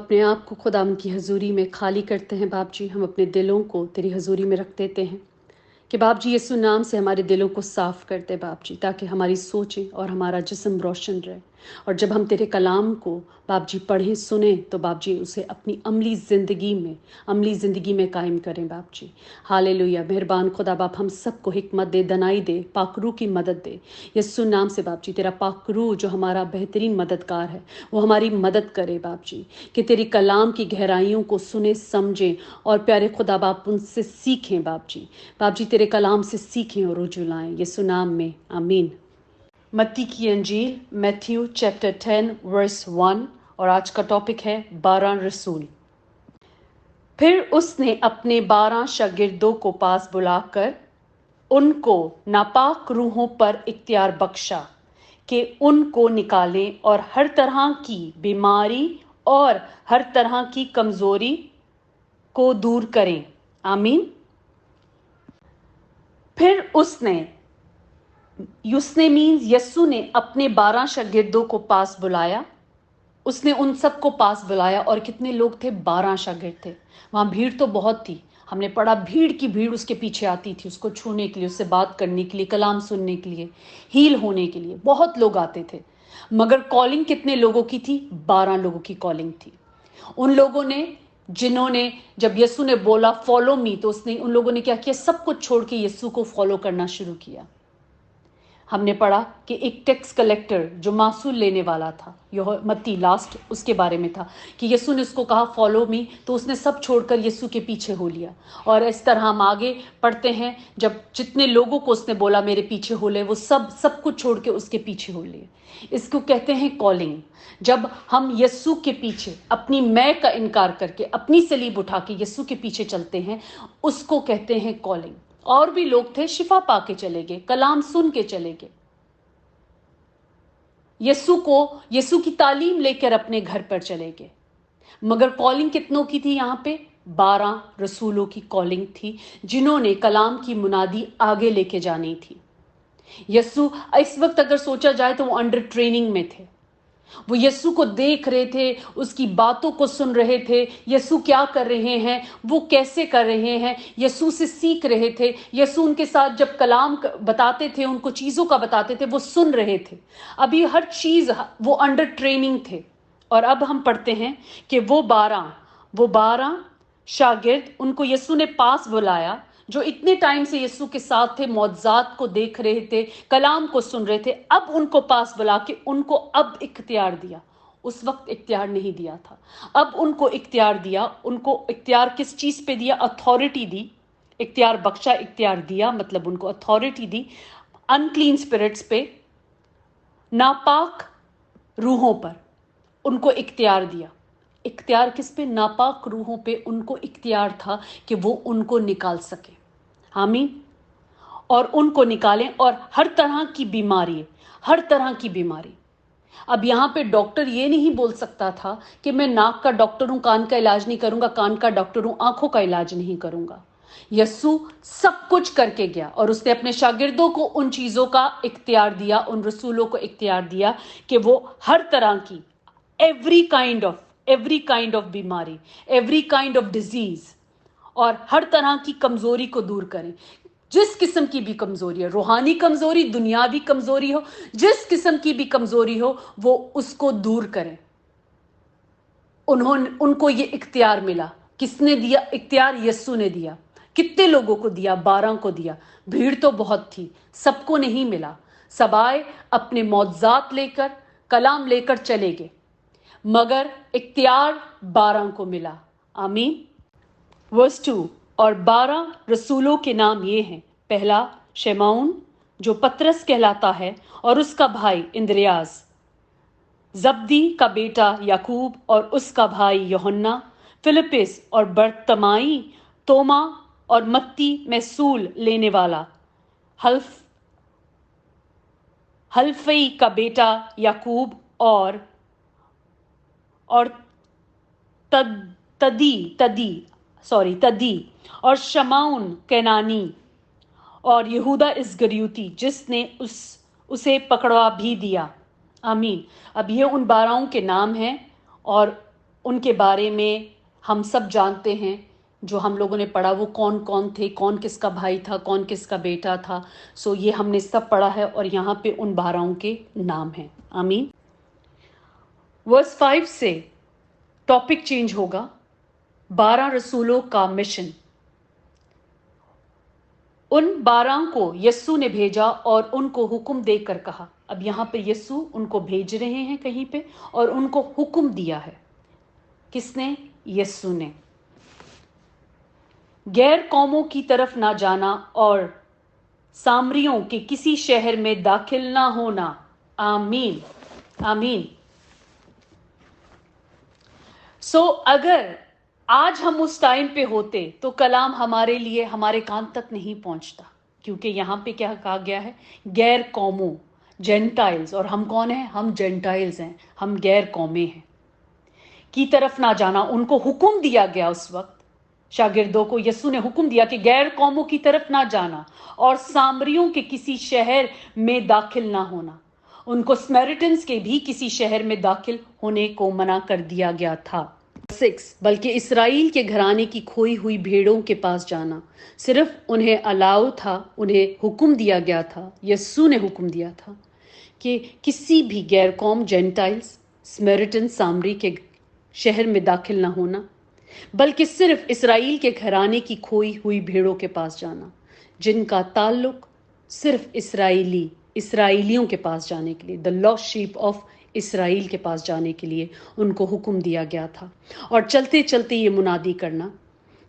अपने आप को खुदावंद की हजूरी में खाली करते हैं बाप जी। हम अपने दिलों को तेरी हजूरी में रख देते हैं कि बाप जी यीशु नाम से हमारे दिलों को साफ कर दे बाप जी, ताकि हमारी सोचें और हमारा जिस्म रोशन रहे। और जब हम तेरे कलाम को बाप जी पढ़ें सुने तो बाप जी उसे अपनी अमली ज़िंदगी में कायम करें बाप जी। हालेलुया। मेहरबान खुदा बाप हम सबको हिकमत दे, दनाई दे, पाकरू की मदद दे यीशु नाम से बाप जी। तेरा पाकरू जो हमारा बेहतरीन मददगार है वो हमारी मदद करे बाप जी, कि तेरी कलाम की गहराइयों को सुने समझें और प्यारे खुदा बाप उनसे सीखें बाप जी। बाप जी तेरे कलाम से सीखें और रुजू लाएं यीशु नाम में, आमीन। मत्ती की अंजील, मैथ्यू चैप्टर 10 वर्स 1, और आज का टॉपिक है 12 रसूल। फिर उसने अपने 12 शागिर्दों को पास बुलाकर उनको नापाक रूहों पर इख्तियार बख्शा कि उनको निकालें और हर तरह की बीमारी और हर तरह की कमजोरी को दूर करें, आमीन। फिर उसने मीन्स यस्सु ने अपने 12 शागिर्दों को पास बुलाया। उसने उन सबको पास बुलाया। और कितने लोग थे? 12 शागिर्द थे। वहां भीड़ तो बहुत थी। हमने पढ़ा भीड़ की भीड़ उसके पीछे आती थी, उसको छूने के लिए, उससे बात करने के लिए, कलाम सुनने के लिए, हील होने के लिए बहुत लोग आते थे। मगर कॉलिंग कितने लोगों की थी? 12 लोगों की कॉलिंग थी। उन लोगों ने जिन्होंने, जब यीशु ने बोला फॉलो मी, तो उन लोगों ने क्या किया? सब कुछ छोड़ के यीशु को फॉलो करना शुरू किया। हमने पढ़ा कि एक टैक्स कलेक्टर जो मासूल लेने वाला था, यह मत्ती लास्ट उसके बारे में था, कि यीशु ने उसको कहा फॉलो मी, तो उसने सब छोड़कर यीशु के पीछे हो लिया। और इस तरह हम आगे पढ़ते हैं, जब जितने लोगों को उसने बोला मेरे पीछे हो ले, वो सब कुछ छोड़ के उसके पीछे हो लिए। इसको कहते हैं कॉलिंग। जब हम यीशु के पीछे अपनी मैं का इनकार करके अपनी सलीब उठा के यीशु के पीछे चलते हैं, उसको कहते हैं कॉलिंग। और भी लोग थे, शिफा पाके चले गए, कलाम सुन के चले गए, यीशु की तालीम लेकर अपने घर पर चले गए। मगर कॉलिंग कितनों की थी? यहाँ पे 12 रसूलों की कॉलिंग थी, जिन्होंने कलाम की मुनादी आगे लेके जानी थी। यीशु इस वक्त अगर सोचा जाए तो वो अंडर ट्रेनिंग में थे। वो यीशु को देख रहे थे, उसकी बातों को सुन रहे थे, यीशु क्या कर रहे हैं, वो कैसे कर रहे हैं, यीशु से सीख रहे थे। यीशु उनके साथ जब कलाम बताते थे, उनको चीज़ों का बताते थे, वो सुन रहे थे। अभी हर चीज़ वो अंडर ट्रेनिंग थे। और अब हम पढ़ते हैं कि वो 12 शागिर्द, उनको यीशु ने पास बुलाया, जो इतने टाइम से यीशु के साथ थे, मौजज़ात को देख रहे थे, कलाम को सुन रहे थे। अब उनको पास बुला के उनको अब इख्तियार दिया। उस वक्त इख्तियार नहीं दिया था, अब उनको इख्तियार दिया। उनको इख्तियार किस चीज पे दिया? अथॉरिटी दी। इख्तियार बख्शा, इख्तियार दिया मतलब उनको अथॉरिटी दी अनक्लीन स्पिरिट्स पे, नापाक रूहों पर उनको इख्तियार दिया। इख्तियार किस पे? नापाक रूहों पे उनको इख्तियार था कि वो उनको निकाल सके, आमीन। और उनको निकालें और हर तरह की बीमारी। अब यहाँ पे डॉक्टर ये नहीं बोल सकता था कि मैं नाक का डॉक्टर हूं, कान का इलाज नहीं करूंगा, कान का डॉक्टर हूं, आंखों का इलाज नहीं करूंगा। यीशु सब कुछ करके गया और उसने अपने शागिर्दों को उन चीजों का इख्तियार दिया, उन रसूलों को इख्तियार दिया कि वो हर तरह की every kind of बीमारी, every kind of डिजीज और हर तरह की कमजोरी को दूर करें। जिस किस्म की भी कमजोरी है, रूहानी कमजोरी, दुनियावी कमजोरी हो, जिस किस्म की भी कमजोरी हो, वो उसको दूर करें। उनको ये इख्तियार मिला। किसने दिया इख्तियार? यीशु ने दिया। कितने लोगों को दिया? 12 को दिया। भीड़ तो बहुत थी, सबको नहीं मिला। सब आए अपने मौजज़ात लेकर, कलाम लेकर चले गए, मगर इख्तियार 12 को मिला, आमीन। वर्स 2, और 12 रसूलों के नाम ये हैं। पहला शमौन जो पतरस कहलाता है और उसका भाई इंद्रियास, जब्दी का बेटा याकूब और उसका भाई यूहन्ना, फिलिपिस और बरतमाई, तोमा और मत्ती महसूल लेने वाला, हल्फई का बेटा याकूब और तदी और शमाउन कैनानी और यहूदा इस्करियोती जिसने उसे पकड़वा भी दिया, आमीन। अब ये उन 12 के नाम हैं और उनके बारे में हम सब जानते हैं, जो हम लोगों ने पढ़ा वो कौन कौन थे, कौन किसका भाई था, कौन किसका बेटा था। सो ये हमने सब पढ़ा है और यहाँ पे उन 12 के नाम हैं। आमीन। वर्स 5 से टॉपिक चेंज होगा, 12 रसूलों का मिशन। उन 12 को यस्सु ने भेजा और उनको हुक्म देकर कहा। अब यहाँ पे यस्सु उनको भेज रहे हैं कहीं पे और उनको हुक्म दिया है। किसने? यस्सु ने। गैर कौमों की तरफ ना जाना और सामरियों के किसी शहर में दाखिल ना होना। आमीन, आमीन। सो अगर आज हम उस टाइम पे होते तो कलाम हमारे लिए हमारे कान तक नहीं पहुंचता, क्योंकि यहाँ पे क्या कहा गया है? गैर कौमों, जेंटाइल्स। और हम कौन हैं? हम जेंटाइल्स हैं, हम गैर कौमें हैं। की तरफ ना जाना, उनको हुक्म दिया गया उस वक्त शागिर्दों को। यस्सु ने हुक्म दिया कि गैर कौमों की तरफ ना जाना और सामरियों के किसी शहर में दाखिल ना होना। उनको स्मैरिटन्स के भी किसी शहर में दाखिल होने को मना कर दिया गया था। 6, बल्कि इसराइल के घराने की खोई हुई भेड़ों के पास जाना। सिर्फ उन्हें अलाउ था, उन्हें हुक्म दिया गया था, यस्सु ने हुक्म दिया था कि किसी भी गैर कौम, जेंटाइल्स, स्मैरिटन, सामरी के शहर में दाखिल ना होना, बल्कि सिर्फ इसराइल के घराने की खोई हुई भेड़ों के पास जाना, जिनका ताल्लुक सिर्फ इसराइलियों के पास जाने के लिए, the lost sheep of Israel के पास जाने के लिए उनको हुक्म दिया गया था। और चलते चलते ये मुनादी करना,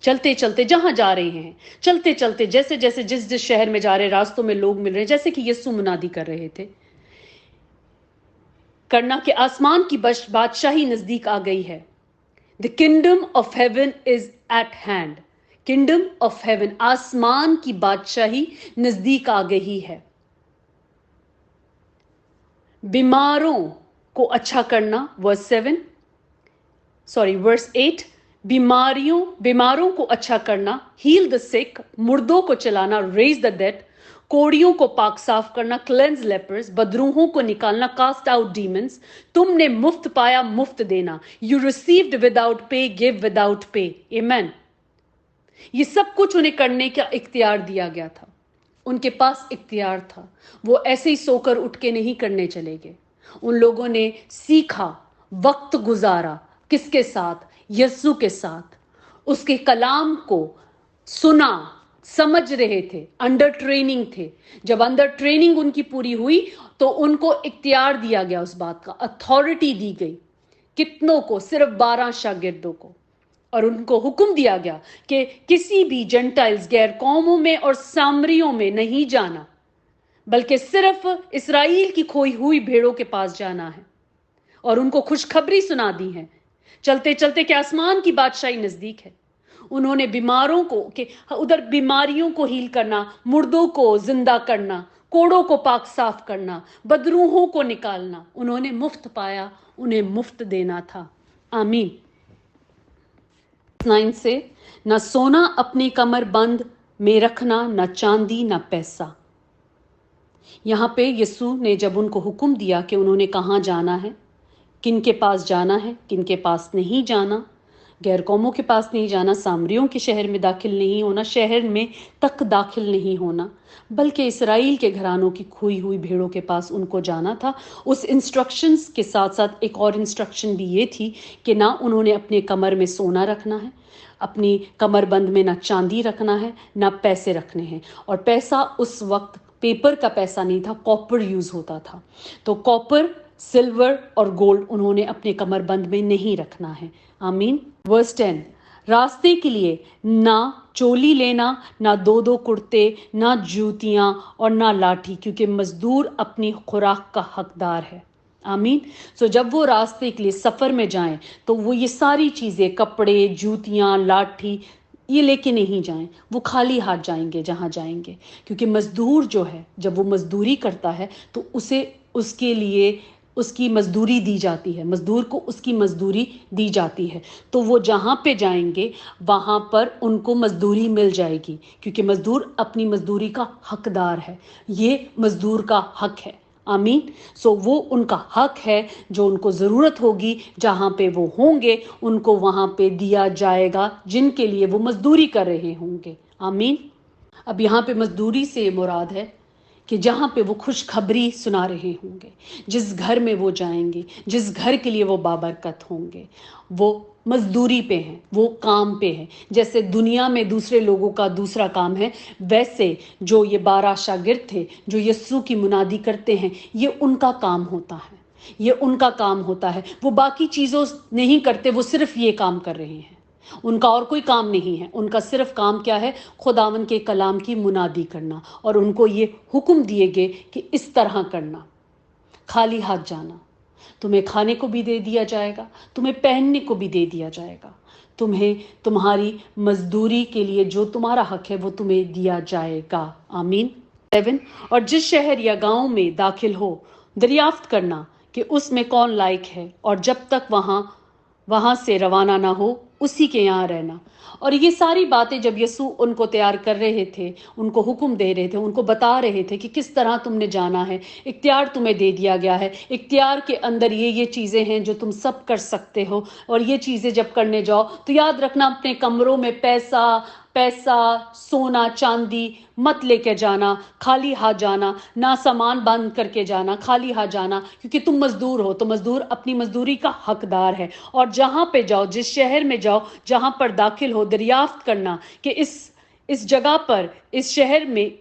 चलते चलते जहां जा रहे हैं, चलते चलते जैसे जैसे जिस जिस शहर में जा रहे, रास्तों में लोग मिल रहे हैं, जैसे कि यस्सु मुनादी कर रहे थे, करना कि आसमान की बादशाही नजदीक आ गई है। The kingdom of heaven is at hand. Kingdom of heaven, आसमान की बादशाही नजदीक आ गई है। बीमारों को अच्छा करना, वर्स 8, बीमारों को अच्छा करना, हील द सिक, मुर्दों को चलाना, रेज द डेड, कोड़ियों को पाक साफ करना, क्लेंस लेपर्स, बदरूहों को निकालना, कास्ट आउट डीमंस। तुमने मुफ्त पाया, मुफ्त देना। You received without pay, give without pay. आमेन। ये सब कुछ उन्हें करने का इख्तियार दिया गया था, उनके पास इख्तियार था। वो ऐसे ही सोकर उठ के नहीं करने चले गए। उन लोगों ने सीखा, वक्त गुजारा, किसके साथ? यस्सु के साथ। उसके कलाम को सुना, समझ रहे थे, अंडर ट्रेनिंग थे। जब अंडर ट्रेनिंग उनकी पूरी हुई तो उनको इख्तियार दिया गया, उस बात का अथॉरिटी दी गई। कितनों को? सिर्फ 12 शागिर्दों को। और उनको हुक्म दिया गया कि किसी भी जेंटाइल्स, गैर कौमों में और सामरियों में नहीं जाना, बल्कि सिर्फ इसराइल की खोई हुई भेड़ों के पास जाना है। और उनको खुशखबरी सुना दी है चलते चलते कि आसमान की बादशाही नजदीक है। उन्होंने बीमारों को कि उधर बीमारियों को हील करना, मुर्दों को जिंदा करना, कोड़ों को पाक साफ करना, बदरूहों को निकालना। उन्होंने मुफ्त पाया, उन्हें मुफ्त देना था। आमीन। 9 से, न सोना अपनी कमर बंद में रखना, न चांदी, न पैसा। यहाँ पे यस्सु ने जब उनको हुक्म दिया कि उन्होंने कहाँ जाना है, किन के पास जाना है, किन के पास नहीं जाना, गैर कौमों के पास नहीं जाना, सामरियों के शहर में दाखिल नहीं होना, शहर में तक दाखिल नहीं होना, बल्कि इसराइल के घरानों की खोई हुई भेड़ों के पास उनको जाना था। उस इंस्ट्रक्शंस के साथ साथ एक और इंस्ट्रक्शन भी ये थी कि ना उन्होंने अपने कमर में सोना रखना है, अपनी कमर बंद में ना चांदी रखना है, ना पैसे रखने हैं। और पैसा उस वक्त पेपर का पैसा नहीं था, कॉपर यूज होता था। तो कॉपर, सिल्वर और गोल्ड उन्होंने अपने कमर बंद में नहीं रखना है। आमीन। वर्स 10, रास्ते के लिए ना चोली लेना, ना 2-2 कुर्ते, ना जूतियां और ना लाठी, क्योंकि मजदूर अपनी खुराक का हकदार है। आमीन। सो जब वो रास्ते के लिए सफर में जाएं तो वो ये सारी चीजें, कपड़े, जूतियां, लाठी, ये लेके नहीं जाएं। वो खाली हाथ जाएंगे जहां जाएंगे, क्योंकि मजदूर जो है जब वो मजदूरी करता है तो उसके लिए उसकी मजदूरी दी जाती है, मजदूर को उसकी मजदूरी दी जाती है। तो वो जहाँ पे जाएंगे वहाँ पर उनको मजदूरी मिल जाएगी, क्योंकि मजदूर अपनी मजदूरी का हकदार है। ये मजदूर का हक है। आमीन। सो वो उनका हक है, जो उनको ज़रूरत होगी जहाँ पे वो होंगे उनको वहाँ पे दिया जाएगा, जिनके लिए वो मजदूरी कर रहे होंगे। आमीन। अब यहाँ पे मजदूरी से मुराद है कि जहाँ पे वो खुशखबरी सुना रहे होंगे, जिस घर में वो जाएंगे, जिस घर के लिए वो बाबरकत होंगे, वो मजदूरी पे हैं, वो काम पे हैं। जैसे दुनिया में दूसरे लोगों का दूसरा काम है, वैसे जो ये 12 शागिर्द थे जो यस्सु की मुनादी करते हैं, ये उनका काम होता है, ये उनका काम होता है। वो बाकी चीज़ों नहीं करते, वो सिर्फ ये काम कर रहे हैं। उनका और कोई काम नहीं है, उनका सिर्फ काम क्या है? खुदावन के कलाम की मुनादी करना। और उनको ये हुक्म दिए गए कि इस तरह करना, खाली हाथ जाना, तुम्हें खाने को भी दे दिया जाएगा, तुम्हें पहनने को भी दे दिया जाएगा, तुम्हें तुम्हारी मजदूरी के लिए जो तुम्हारा हक है वो तुम्हें दिया जाएगा। आमीन। 7, और जिस शहर या गांव में दाखिल हो, दरियाफ्त करना कि उसमें कौन लायक है, और जब तक वहां से रवाना ना हो उसी के यहाँ रहना। और ये सारी बातें जब यीशु उनको तैयार कर रहे थे, उनको हुक्म दे रहे थे, उनको बता रहे थे कि किस तरह तुमने जाना है, इख्तियार तुम्हें दे दिया गया है, इख्तियार के अंदर ये चीज़ें हैं जो तुम सब कर सकते हो। और ये चीज़ें जब करने जाओ तो याद रखना, अपने कमरों में पैसा सोना चांदी मत लेके जाना, खाली हाथ जाना, ना सामान बंद करके जाना, खाली हाथ जाना, क्योंकि तुम मजदूर हो, तो मजदूर अपनी मजदूरी का हकदार है। और जहां पे जाओ, जिस शहर में जाओ, जहां पर दाखिल हो, दरियाफ्त करना कि इस जगह पर, इस शहर में,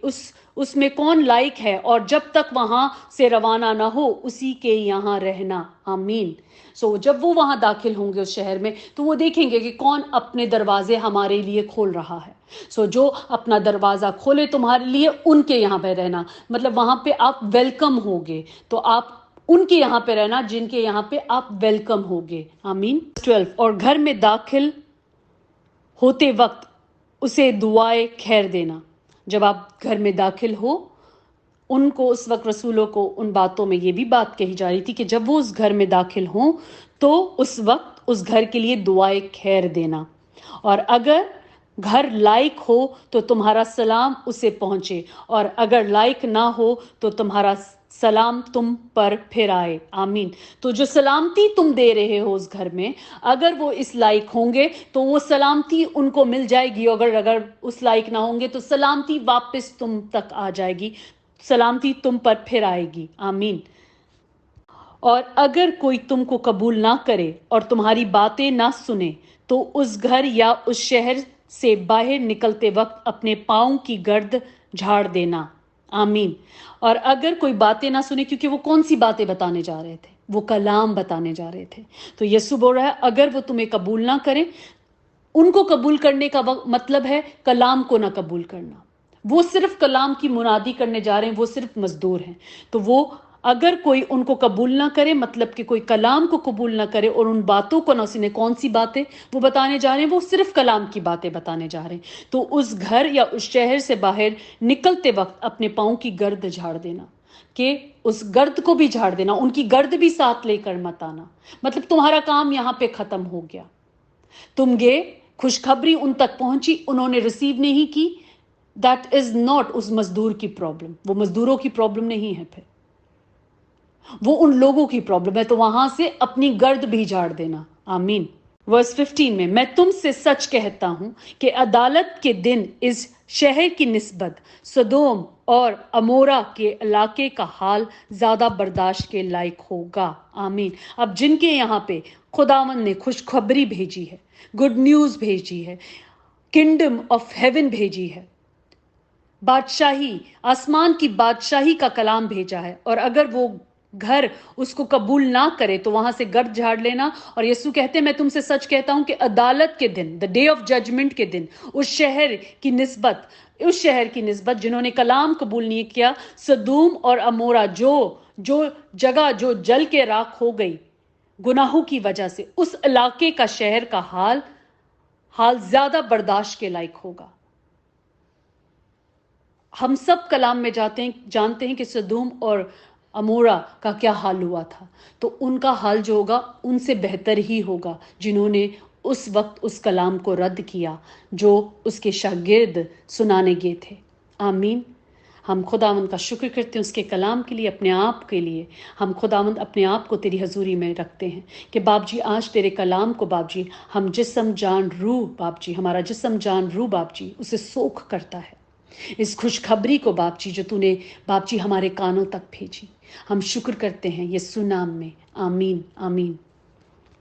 उसमें कौन लायक है, और जब तक वहां से रवाना ना हो उसी के यहाँ रहना। आमीन। सो जब वो वहां दाखिल होंगे उस शहर में, तो वो देखेंगे कि कौन अपने दरवाजे हमारे लिए खोल रहा है। सो जो अपना दरवाजा खोले तुम्हारे लिए, उनके यहाँ पे रहना, मतलब वहां पे आप वेलकम होगे, तो आप उनके यहाँ पे रहना जिनके यहाँ पे आप वेलकम होगे। आमीन। 12, और घर में दाखिल होते वक्त उसे दुआए खैर देना। जब आप घर में दाखिल हो, उनको उस वक्त रसूलों को उन बातों में ये भी बात कही जा रही थी कि जब वो उस घर में दाखिल हों तो उस वक्त उस घर के लिए दुआए खैर देना। और अगर घर लायक हो तो तुम्हारा सलाम उसे पहुंचे, और अगर लायक ना हो तो तुम्हारा सलाम तुम पर फिर आए। आमीन। तो जो सलामती तुम दे रहे हो उस घर में, अगर वो इस लायक होंगे तो वो सलामती उनको मिल जाएगी, अगर उस लायक ना होंगे तो सलामती वापस तुम तक आ जाएगी, सलामती तुम पर फिर आएगी। आमीन। और अगर कोई तुमको कबूल ना करे और तुम्हारी बातें ना सुने, तो उस घर या उस शहर से बाहर निकलते वक्त अपने पाँव की गर्द झाड़ देना। आमीन। और अगर कोई बातें ना सुने, क्योंकि वो कौन सी बातें बताने जा रहे थे? वो कलाम बताने जा रहे थे। तो यीशु बोल रहा है, अगर वो तुम्हें कबूल ना करें, उनको कबूल करने का मतलब है कलाम को ना कबूल करना। वो सिर्फ कलाम की मुनादी करने जा रहे हैं, वो सिर्फ मजदूर हैं। तो वो अगर कोई उनको कबूल ना करे, मतलब कि कोई कलाम को कबूल ना करे और उन बातों को ना सुने, कौन सी बातें वो बताने जा रहे हैं? वो सिर्फ कलाम की बातें बताने जा रहे हैं। तो उस घर या उस शहर से बाहर निकलते वक्त अपने पाँव की गर्द झाड़ देना, कि उस गर्द को भी झाड़ देना, उनकी गर्द भी साथ लेकर मत आना। मतलब तुम्हारा काम यहाँ पे खत्म हो गया, तुम गए, खुशखबरी उन तक पहुंची, उन्होंने रिसीव नहीं की, दैट इज नॉट उस मजदूर की प्रॉब्लम, वो मजदूरों की प्रॉब्लम नहीं है, फिर वो उन लोगों की प्रॉब्लम है। तो वहां से अपनी गर्द भी झाड़ देना। आमीन। वर्स 15 में, मैं तुमसे सच कहता हूं कि अदालत के दिन इस शहर की निस्बत सदोम और अमोरा के इलाके का हाल ज्यादा बर्दाश्त के लायक होगा। आमीन। अब जिनके यहाँ पे खुदावन ने खुशखबरी भेजी है, गुड न्यूज भेजी है, किंगडम ऑफ हेवन भेजी है, बादशाही, आसमान की बादशाही का कलाम भेजा है, और अगर वो घर उसको कबूल ना करे तो वहां से गर्द झाड़ लेना। और यीशु कहते हैं, मैं तुमसे सच कहता हूं कि अदालत के दिन, द डे ऑफ जजमेंट के दिन, उस शहर की निस्बत जिन्होंने कलाम कबूल नहीं किया, सदूम और अमोरा, जो जगह जो जल के राख हो गई गुनाहों की वजह से, उस इलाके का, शहर का हाल ज्यादा बर्दाश्त के लायक होगा। हम सब कलाम में जानते हैं कि सदूम और अमोरा का क्या हाल हुआ था, तो उनका हाल जो होगा उनसे बेहतर ही होगा, जिन्होंने उस वक्त उस कलाम को रद्द किया जो उसके शागिर्द सुनाने गए थे। आमीन। ہم خداوند کا شکر کرتے ہیں اس کے کلام کے لیے، اپنے آپ کے لیے ہم خداوند اپنے آپ کو تیری حضوری میں رکھتے ہیں کہ باپ جی آج تیرے کلام کو باپ جی ہم جسم جان روح باپ جی، ہمارا جسم جان روح باپ جی اسے سوکھ کرتا ہے، اس خوشخبری کو باپ جی جو تو نے باپ جی ہمارے کانوں تک بھیجی، ہم شکر کرتے ہیں یسوع نام میں، آمین آمین۔